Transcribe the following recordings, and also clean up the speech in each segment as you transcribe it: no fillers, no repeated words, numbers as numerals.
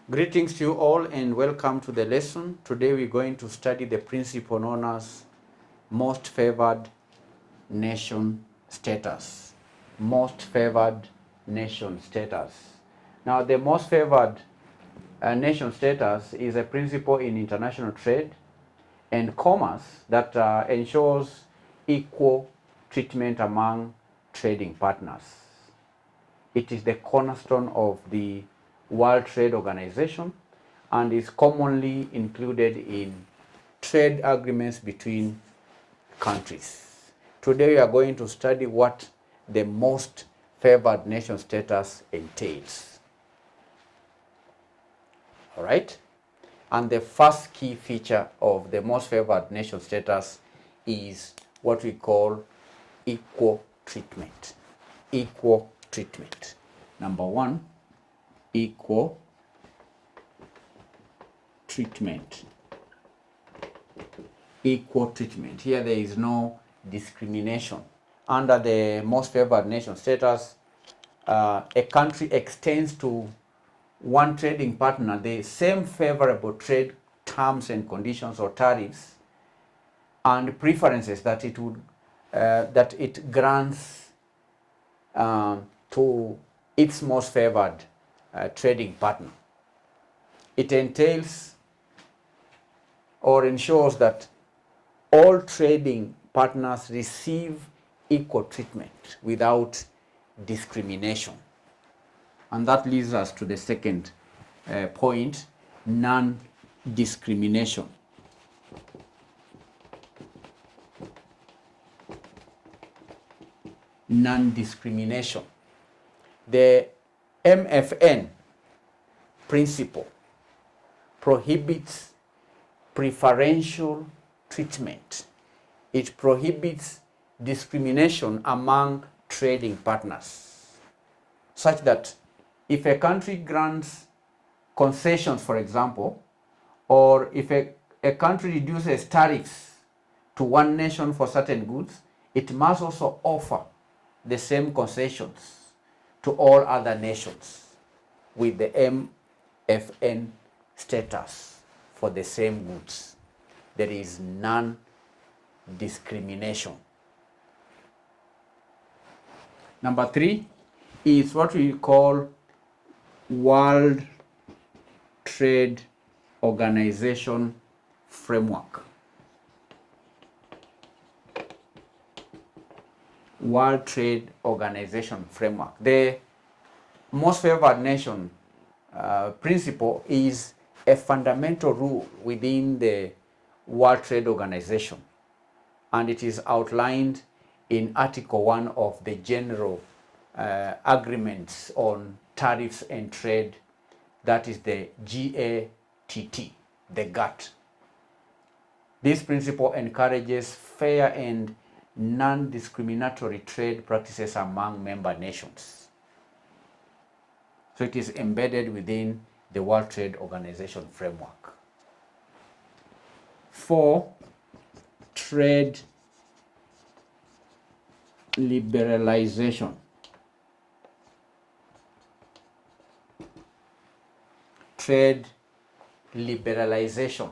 Greetings to you all and welcome to the lesson. Today we're going to study the principle known as Most Favored Nation status. Most Favored Nation status. Now the Most Favored Nation status is a principle in international trade and commerce that ensures equal treatment among trading partners. It is the cornerstone of the World Trade Organization and is commonly included in trade agreements between countries. Today we are going to study what the Most Favored Nation status entails. All right? And the first key feature of the Most Favored Nation status is what we call equal treatment. Equal treatment. Number one, equal treatment. Equal treatment. Here there is no discrimination. Under the Most Favored Nation status, a country extends to one trading partner the same favorable trade terms and conditions or tariffs and preferences that it grants to its most favored trading partner. It entails or ensures that all trading partners receive equal treatment without discrimination. And that leads us to the second point, non-discrimination. Non-discrimination. The MFN principle prohibits preferential treatment. It prohibits discrimination among trading partners, such that if a country grants concessions, for example, or if a country reduces tariffs to one nation for certain goods, it must also offer the same concessions to all other nations with the MFN status for the same goods. There is non-discrimination. Number three is what we call World Trade Organization framework. World Trade Organization framework. The Most Favored Nation principle is a fundamental rule within the World Trade Organization, and it is outlined in Article 1 of the General Agreements on Tariffs and Trade, that is the GATT, the GATT. This principle encourages fair and non-discriminatory trade practices among member nations. So it is embedded within the World Trade Organization framework. 4, trade liberalization. Trade liberalization.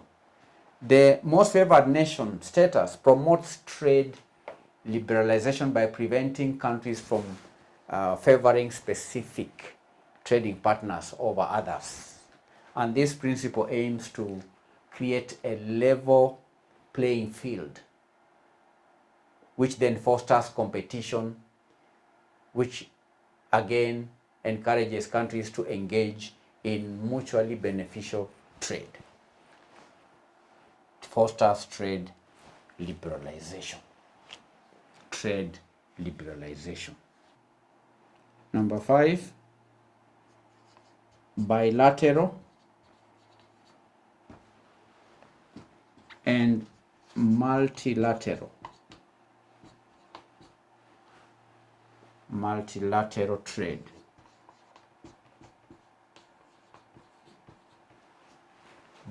The Most Favored Nation status promotes trade liberalization by preventing countries from favoring specific trading partners over others. And this principle aims to create a level playing field, which then fosters competition, which again encourages countries to engage in mutually beneficial trade. It fosters trade liberalization. Trade liberalization. Number 5, bilateral and multilateral. Multilateral trade.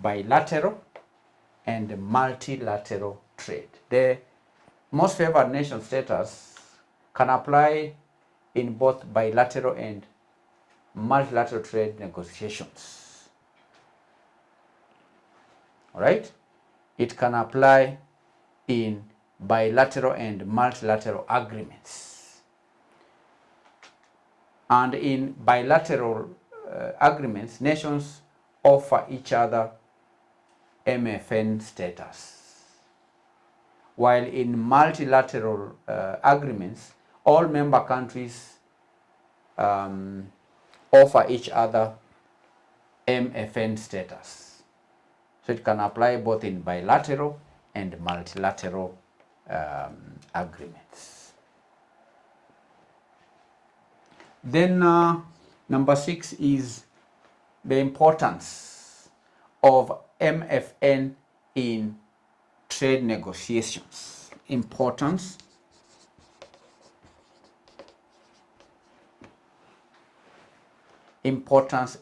Bilateral and multilateral trade. The Most Favored Nation status can apply in both bilateral and multilateral trade negotiations. All right? It can apply in bilateral and multilateral agreements. And in bilateral agreements, nations offer each other MFN status. While in multilateral agreements, all member countries offer each other MFN status. So it can apply both in bilateral and multilateral agreements. Then number 6 is the importance of MFN in trade negotiations. Importance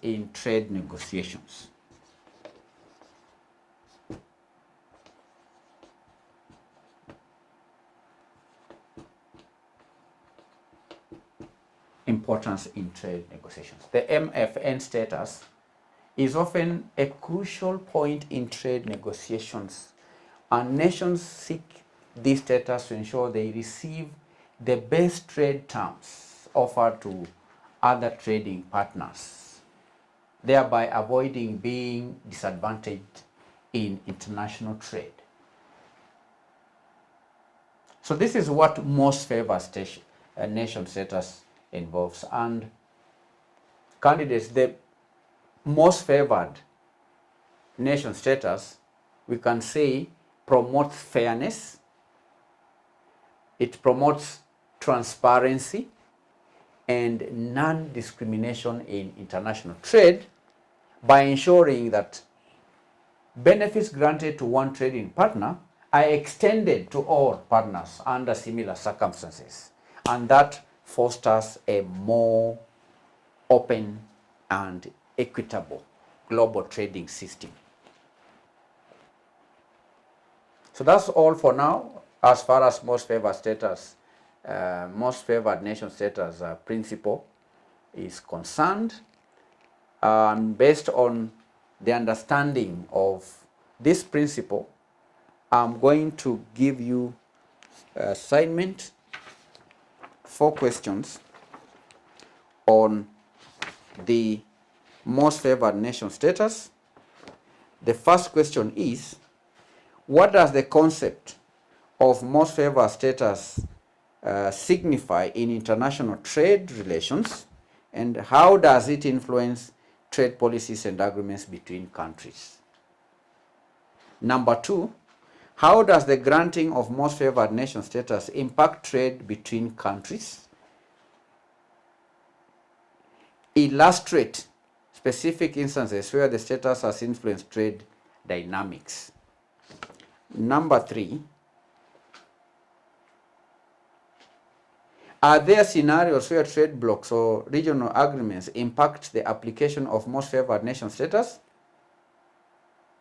in trade negotiations. Importance in trade negotiations. The MFN status is often a crucial point in trade negotiations, and nations seek this status to ensure they receive the best trade terms offered to other trading partners, thereby avoiding being disadvantaged in international trade. So this is what most favored nation status involves, and candidates, the most favored nation status, we can say, promotes fairness, it promotes transparency and non-discrimination in international trade by ensuring that benefits granted to one trading partner are extended to all partners under similar circumstances, and that fosters a more open and equitable global trading system. So that's all for now as far as most favored status, most favored nation status principle is concerned. Based on the understanding of this principle, I'm going to give you assignment 4 questions on the most favored nation status. The first question is, what does the concept of most favored status signify in international trade relations, and how does it influence trade policies and agreements between countries? Number 2, how does the granting of most favored nation status impact trade between countries? Illustrate specific instances where the status has influenced trade dynamics. Number 3, are there scenarios where trade blocs or regional agreements impact the application of most favored nation status?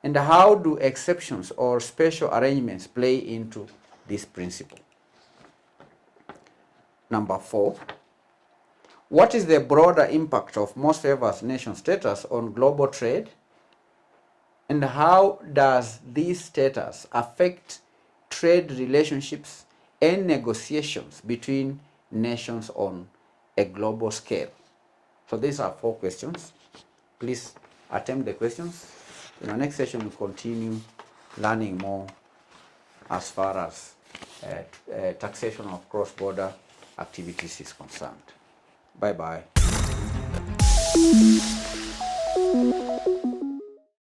And how do exceptions or special arrangements play into this principle? Number 4, what is the broader impact of most favored nation status on global trade? And how does this status affect trade relationships and negotiations between nations on a global scale? So these are 4 questions. Please attempt the questions. In our next session, we'll continue learning more as far as taxation of cross-border activities is concerned. Bye-bye.